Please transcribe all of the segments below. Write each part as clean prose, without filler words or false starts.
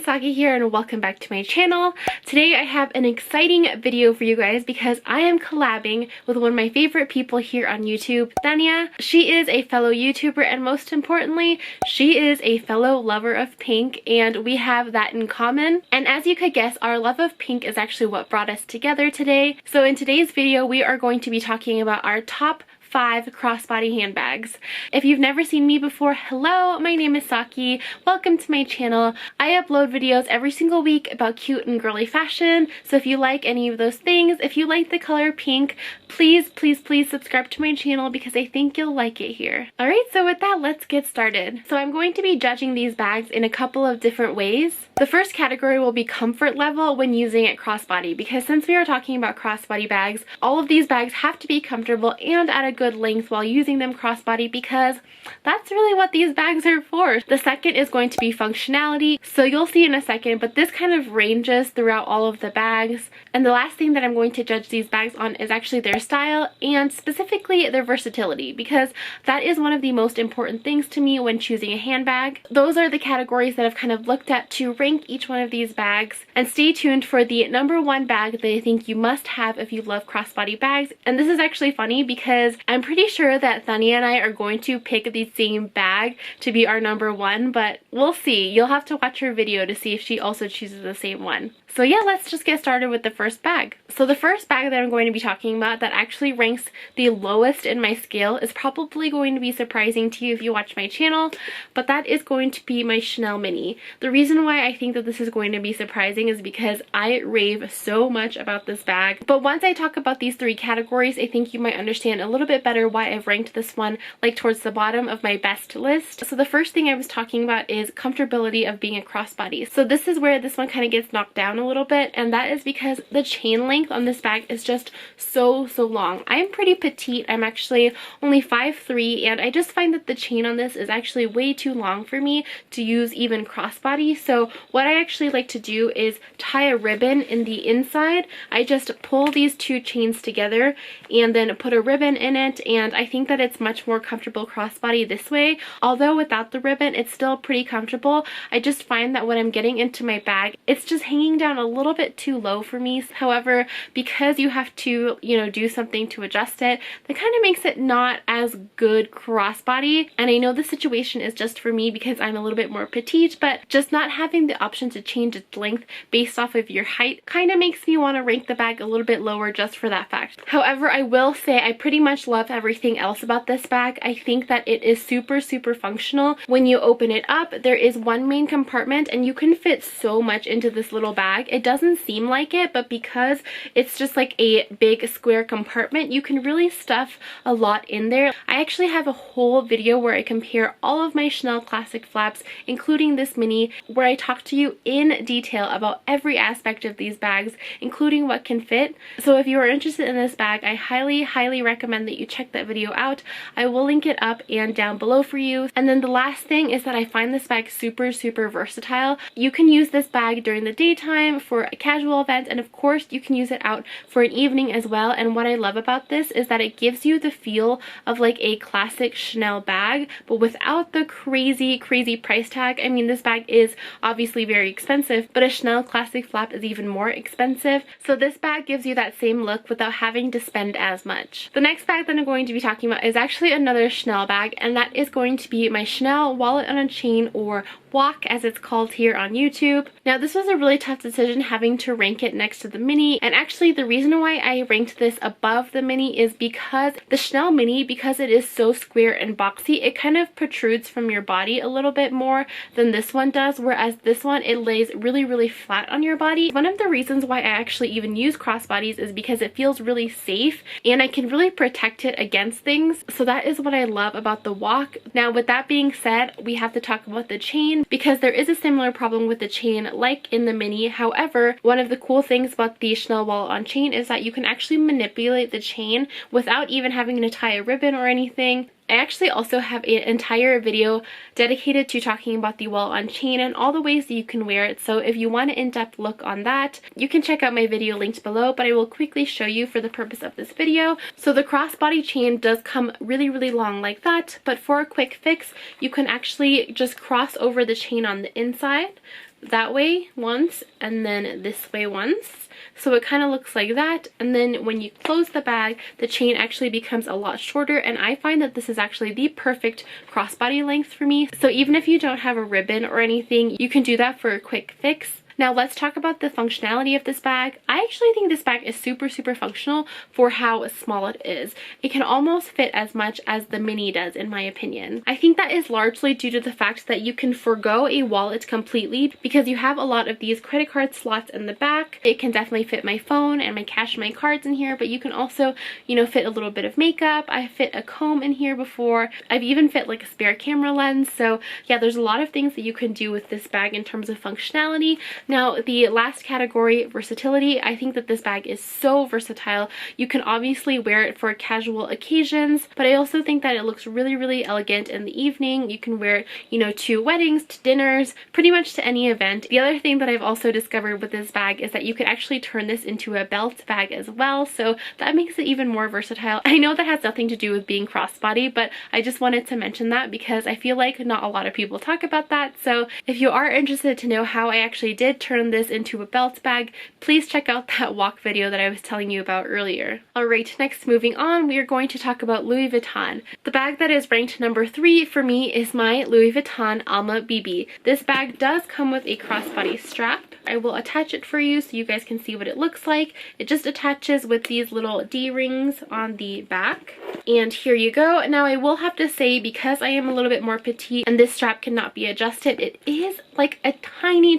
Saki here and welcome back to my channel. Today I have an exciting video for you guys because I am collabing with one of my favorite people here on YouTube, Thania. She is a fellow YouTuber and most importantly, she is a fellow lover of pink and we have that in common. And as you could guess, our love of pink is actually what brought us together today. So in today's video, we are going to be talking about our top 5 crossbody handbags. If you've never seen me before, hello, my name is Saki. Welcome to my channel. I upload videos every single week about cute and girly fashion. So if you like any of those things, if you like the color pink, please subscribe to my channel because I think you'll like it here. Alright, so with that, let's get started. So I'm going to be judging these bags in a couple of different ways. The first category will be comfort level when using it crossbody, because since we are talking about crossbody bags, all of these bags have to be comfortable and at a good length while using them crossbody because that's really what these bags are for. The second is going to be functionality, so you'll see in a second, but this kind of ranges throughout all of the bags. And the last thing that I'm going to judge these bags on is actually their style and specifically their versatility, because that is one of the most important things to me when choosing a handbag. Those are the categories that I've kind of looked at to rank each one of these bags. And stay tuned for the number 1 bag that I think you must have if you love crossbody bags. And this is actually funny because I'm pretty sure that Thania and I are going to pick the same bag to be our number 1, but we'll see. You'll have to watch her video to see if she also chooses the same one. So yeah, let's just get started with the first bag. So the first bag that I'm going to be talking about that actually ranks the lowest in my scale is probably going to be surprising to you if you watch my channel, but that is going to be my Chanel Mini. The reason why I think that this is going to be surprising is because I rave so much about this bag. But once I talk about these 3 categories, I think you might understand a little bit better why I've ranked this one like towards the bottom of my best list. So the first thing I was talking about is comfortability of being a crossbody. So this is where this one kind of gets knocked down a little bit, and that is because the chain length on this bag is just so long. I'm pretty petite. I'm actually only 5'3", and I just find that the chain on this is actually way too long for me to use even crossbody. So what I actually like to do is tie a ribbon in the inside. I just pull these 2 chains together and then put a ribbon in it, and I think that it's much more comfortable crossbody this way. Although without the ribbon, it's still pretty comfortable. I just find that when I'm getting into my bag, it's just hanging down a little bit too low for me. However, because you have to, do something to adjust it, that kind of makes it not as good crossbody. And I know the situation is just for me because I'm a little bit more petite, but just not having the option to change its length based off of your height kind of makes me want to rank the bag a little bit lower just for that fact. However, I will say I pretty much love everything else about this bag. I think that it is super functional. When you open it up, there is one main compartment and you can fit so much into this little bag. It doesn't seem like it, but because it's just like a big square compartment, you can really stuff a lot in there. I actually have a whole video where I compare all of my Chanel classic flaps, including this mini, where I talk to you in detail about every aspect of these bags, including what can fit. So if you are interested in this bag, I highly recommend that you check that video out. I will link it up and down below for you. And then the last thing is that I find this bag super versatile. You can use this bag during the daytime for a casual event, and of course you can use it out for an evening as well. And what I love about this is that it gives you the feel of like a classic Chanel bag, but without the crazy price tag. I mean, this bag is obviously very expensive, but a Chanel classic flap is even more expensive. So this bag gives you that same look without having to spend as much. The next bag that I'm going to be talking about is actually another Chanel bag, and that is going to be my Chanel wallet on a chain, or walk as it's called here on YouTube. Now this was a really tough decision having to rank it next to the mini, and actually the reason why I ranked this above the mini is because the Chanel mini, because it is so square and boxy, it kind of protrudes from your body a little bit more than this one does, whereas this one, it lays really flat on your body. One of the reasons why I actually even use crossbodies is because it feels really safe and I can really protect it against things. So that is what I love about the walk. Now with that being said, we have to talk about the chain, because there is a similar problem with the chain like in the mini. However, one of the cool things about the Chanel wallet on chain is that you can actually manipulate the chain without even having to tie a ribbon or anything. I actually also have an entire video dedicated to talking about the wallet on chain and all the ways that you can wear it. So if you want an in-depth look on that, you can check out my video linked below, but I will quickly show you for the purpose of this video. So the crossbody chain does come really long like that, but for a quick fix, you can actually just cross over the chain on the inside, that way once and then this way once. So it kind of looks like that, and then when you close the bag, the chain actually becomes a lot shorter, and I find that this is actually the perfect crossbody length for me. So even if you don't have a ribbon or anything, you can do that for a quick fix. Now let's talk about the functionality of this bag. I actually think this bag is super functional for how small it is. It can almost fit as much as the mini does, in my opinion. I think that is largely due to the fact that you can forgo a wallet completely because you have a lot of these credit card slots in the back. It can definitely fit my phone and my cash and my cards in here, but you can also, you know, fit a little bit of makeup. I fit a comb in here before. I've even fit like a spare camera lens. So yeah, there's a lot of things that you can do with this bag in terms of functionality. Now, the last category, versatility, I think that this bag is so versatile. You can obviously wear it for casual occasions, but I also think that it looks really elegant in the evening. You can wear it, you know, to weddings, to dinners, pretty much to any event. The other thing that I've also discovered with this bag is that you could actually turn this into a belt bag as well, so that makes it even more versatile. I know that has nothing to do with being crossbody, but I just wanted to mention that because I feel like not a lot of people talk about that. So if you are interested to know how I actually did turn this into a belt bag, please check out that walk video that I was telling you about earlier. Alright, next, moving on, we are going to talk about Louis Vuitton. The bag that is ranked number 3 for me is my Louis Vuitton Alma BB. This bag does come with a crossbody strap. I will attach it for you so you guys can see what it looks like. It just attaches with these little D-rings on the back. And here you go. Now I will have to say, because I am a little bit more petite and this strap cannot be adjusted, it is like a tiny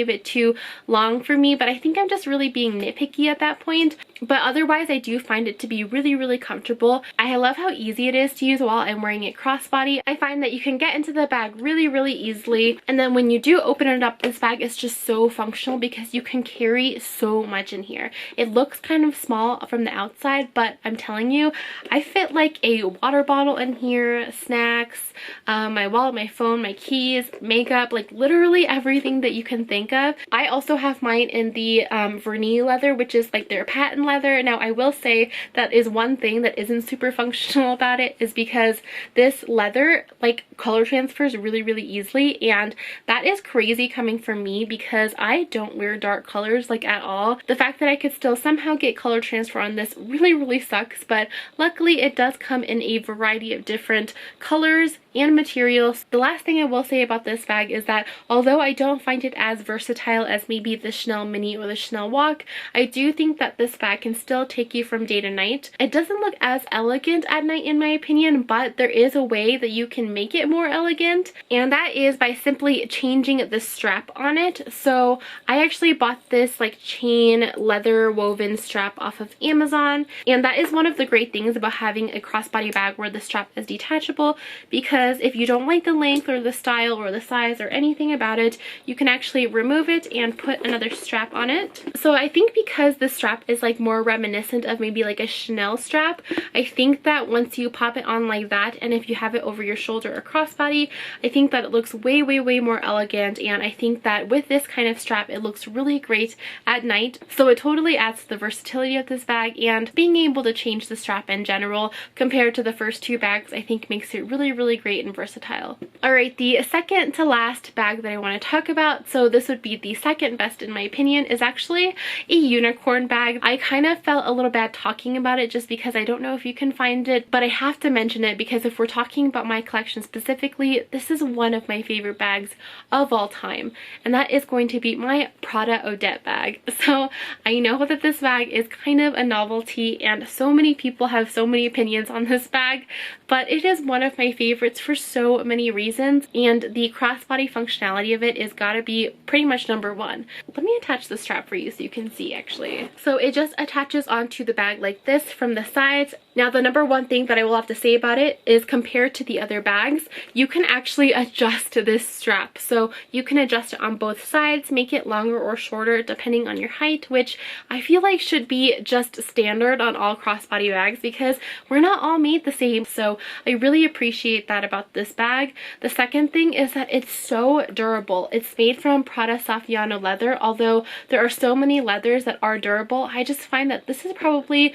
bit too long for me, but I think I'm just really being nitpicky at that point. But otherwise, I do find it to be really comfortable. I love how easy it is to use while I'm wearing it crossbody. I find that you can get into the bag really easily, and then when you do open it up, this bag is just so functional because you can carry so much in here. It looks kind of small from the outside, but I'm telling you, I fit like a water bottle in here, snacks, my wallet, my phone, my keys, makeup, like literally everything that you can think of. I also have mine in the vernis leather, which is like their patent leather. Now I will say that is one thing that isn't super functional about it, is because this leather like color transfers really easily, and that is crazy coming from me because I don't wear dark colors like at all. The fact that I could still somehow get color transfer on this really sucks, but luckily it does come in a variety of different colors and materials. The last thing I will say about this bag is that although I don't find it as versatile as maybe the Chanel Mini or the Chanel Walk, I do think that this bag can still take you from day to night. It doesn't look as elegant at night in my opinion, but there is a way that you can make it more elegant, and that is by simply changing the strap on it. So I actually bought this like chain leather woven strap off of Amazon, and that is one of the great things about having a crossbody bag where the strap is detachable, because if you don't like the length or the style or the size or anything about it, you can actually remove it and put another strap on it. So I think because the strap is like more reminiscent of maybe like a Chanel strap, I think that once you pop it on like that, and if you have it over your shoulder or crossbody, I think that it looks way more elegant, and I think that with this kind of strap it looks really great at night. So it totally adds to the versatility of this bag, and being able to change the strap in general compared to the first two bags I think makes it really great and versatile. Alright, the second to last bag that I want to talk about, so this would be the second best in my opinion, is actually a unicorn bag. I kind of felt a little bad talking about it just because I don't know if you can find it, but I have to mention it because if we're talking about my collection specifically, this is one of my favorite bags of all time, and that is going to be my Prada Odette bag. So I know that this bag is kind of a novelty and so many people have so many opinions on this bag, but it is one of my favorites for so many reasons, and the crossbody functionality of it is gotta be pretty much number one. Let me attach the strap for you so you can see actually. So it just attaches onto the bag like this from the sides. Now the number one thing that I will have to say about it is compared to the other bags, you can actually adjust this strap. So you can adjust it on both sides, make it longer or shorter depending on your height, which I feel like should be just standard on all crossbody bags because we're not all made the same. So I really appreciate that about this bag. The second thing is that it's so durable. It's made from Prada Saffiano leather. Although there are so many leathers that are durable, I just find that this is probably,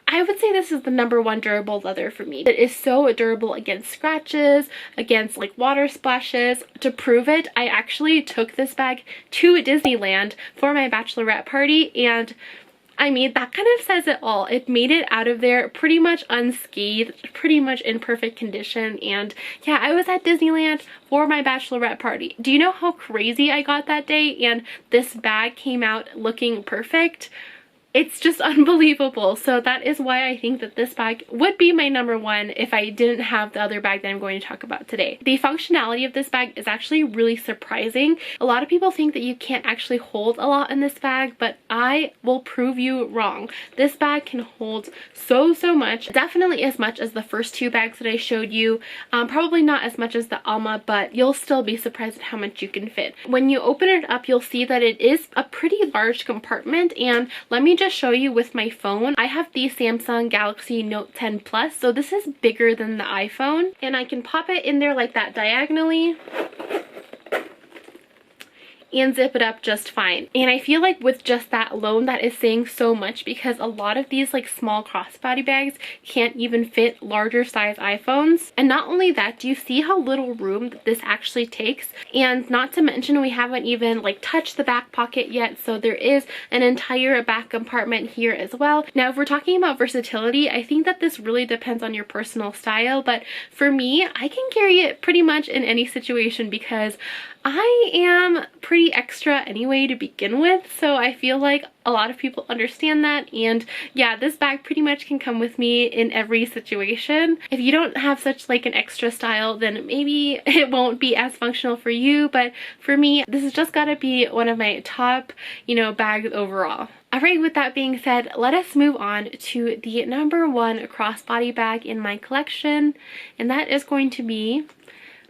I would say this is the #1 durable leather for me. It is so durable against scratches, against like water splashes. To prove it, I actually took this bag to Disneyland for my bachelorette party, and I mean, that kind of says it all. It made it out of there pretty much unscathed, pretty much in perfect condition. And yeah, I was at Disneyland for my bachelorette party. Do you know how crazy I got that day? And this bag came out looking perfect. It's just unbelievable. So that is why I think that this bag would be my #1 if I didn't have the other bag that I'm going to talk about today. The functionality of this bag is actually really surprising. A lot of people think that you can't actually hold a lot in this bag, but I will prove you wrong. This bag can hold so much. Definitely as much as the first 2 bags that I showed you. Probably not as much as the Alma, but you'll still be surprised at how much you can fit. When you open it up, you'll see that it is a pretty large compartment, and let me just show you with my phone. I have the Samsung Galaxy Note 10 Plus, so this is bigger than the iPhone, and I can pop it in there like that diagonally and zip it up just fine. And I feel like with just that alone, that is saying so much, because a lot of these like small crossbody bags can't even fit larger size iPhones. And not only that, do you see how little room that this actually takes? And not to mention, we haven't even like touched the back pocket yet, so there is an entire back compartment here as well. Now, if we're talking about versatility, I think that this really depends on your personal style, but for me, I can carry it pretty much in any situation because I am pretty extra anyway to begin with, so I feel like a lot of people understand that. And yeah, this bag pretty much can come with me in every situation. If you don't have such like an extra style, then maybe it won't be as functional for you, but for me, this has just got to be one of my top, you know, bags overall. Alright, with that being said, let us move on to the #1 crossbody bag in my collection, and that is going to be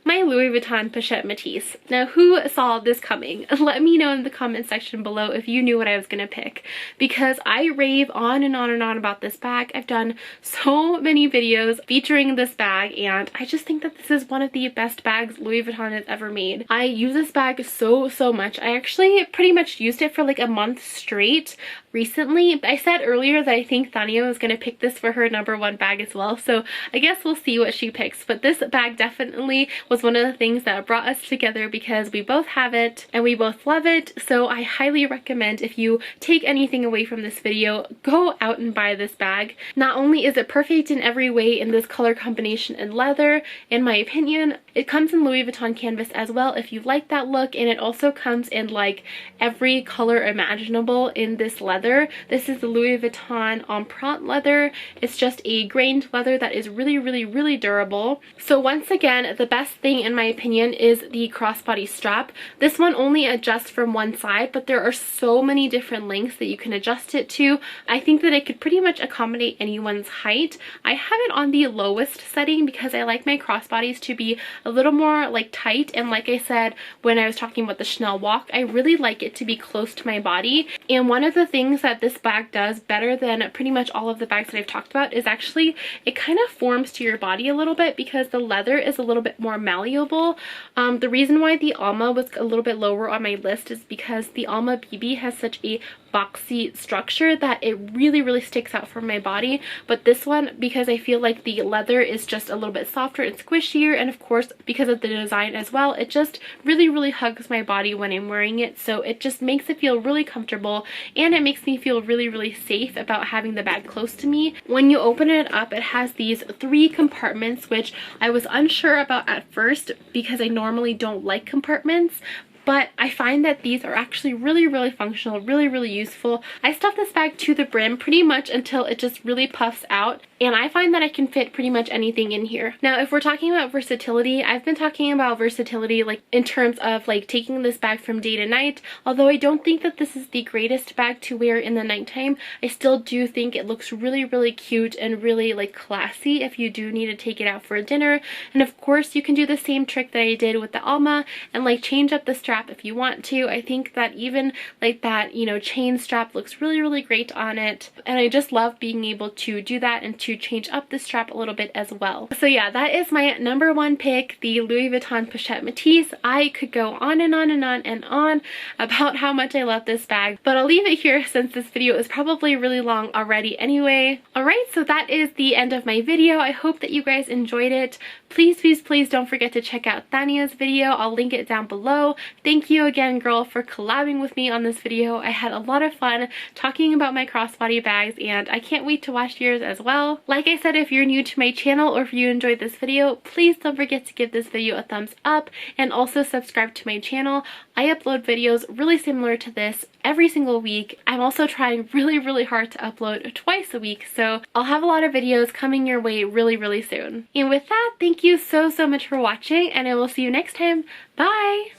my Louis Vuitton Pochette Metis. Now, who saw this coming? Let me know in the comment section below if you knew what I was gonna pick, because I rave on and on and on about this bag. I've done so many videos featuring this bag, and I just think that this is one of the best bags Louis Vuitton has ever made. I use this bag so much. I actually pretty much used it for like a month straight recently. I said earlier that I think Thania was gonna pick this for her #1 bag as well, so I guess we'll see what she picks. But this bag definitely was one of the things that brought us together because we both have it and we both love it. So I highly recommend, if you take anything away from this video, go out and buy this bag. Not only is it perfect in every way in this color combination and leather, in my opinion, it comes in Louis Vuitton canvas as well if you like that look, and it also comes in like every color imaginable in this leather. This is the Louis Vuitton Empreinte leather. It's just a grained leather that is really durable. So once again, the best thing in my opinion is the crossbody strap. This one only adjusts from one side, but there are so many different lengths that you can adjust it to. I think that it could pretty much accommodate anyone's height. I have it on the lowest setting because I like my crossbodies to be a little more like tight, and like I said when I was talking about the Chanel walk, I really like it to be close to my body. And one of the things that this bag does better than pretty much all of the bags that I've talked about is actually it kind of forms to your body a little bit, because the leather is a little bit more malleable. The reason why the Alma was a little bit lower on my list is because the Alma BB has such a boxy structure that it really sticks out from my body. But this one, because I feel like the leather is just a little bit softer and squishier, and of course because of the design as well, it just really hugs my body when I'm wearing it. So it just makes it feel really comfortable, and it makes me feel really safe about having the bag close to me. When you open it up, it has these 3 compartments, which I was unsure about at first because I normally don't like compartments. But I find that these are actually really functional, really useful. I stuff this bag to the brim pretty much until it just really puffs out, and I find that I can fit pretty much anything in here. Now, if we're talking about versatility, I've been talking about versatility like in terms of like taking this bag from day to night. Although I don't think that this is the greatest bag to wear in the nighttime, I still do think it looks really cute and really like classy if you do need to take it out for a dinner. And of course, you can do the same trick that I did with the Alma and like change up the strap strap if you want to. I think that even like that, you know, chain strap looks really, really great on it. And I just love being able to do that and to change up the strap a little bit as well. So yeah, that is my number one pick, the Louis Vuitton Pochette Metis. I could go on and on and on and on about how much I love this bag, but I'll leave it here since this video is probably really long already anyway. Alright, so that is the end of my video. I hope that you guys enjoyed it. Please, please, please don't forget to check out Thania's video. I'll link it down below. Thank you again, girl, for collabing with me on this video. I had a lot of fun talking about my crossbody bags, and I can't wait to watch yours as well. Like I said, if you're new to my channel or if you enjoyed this video, please don't forget to give this video a thumbs up and also subscribe to my channel. I upload videos really similar to this every single week. I'm also trying really, really hard to upload twice a week, so I'll have a lot of videos coming your way really, really soon. And with that, thank you so, so much for watching, and I will see you next time. Bye!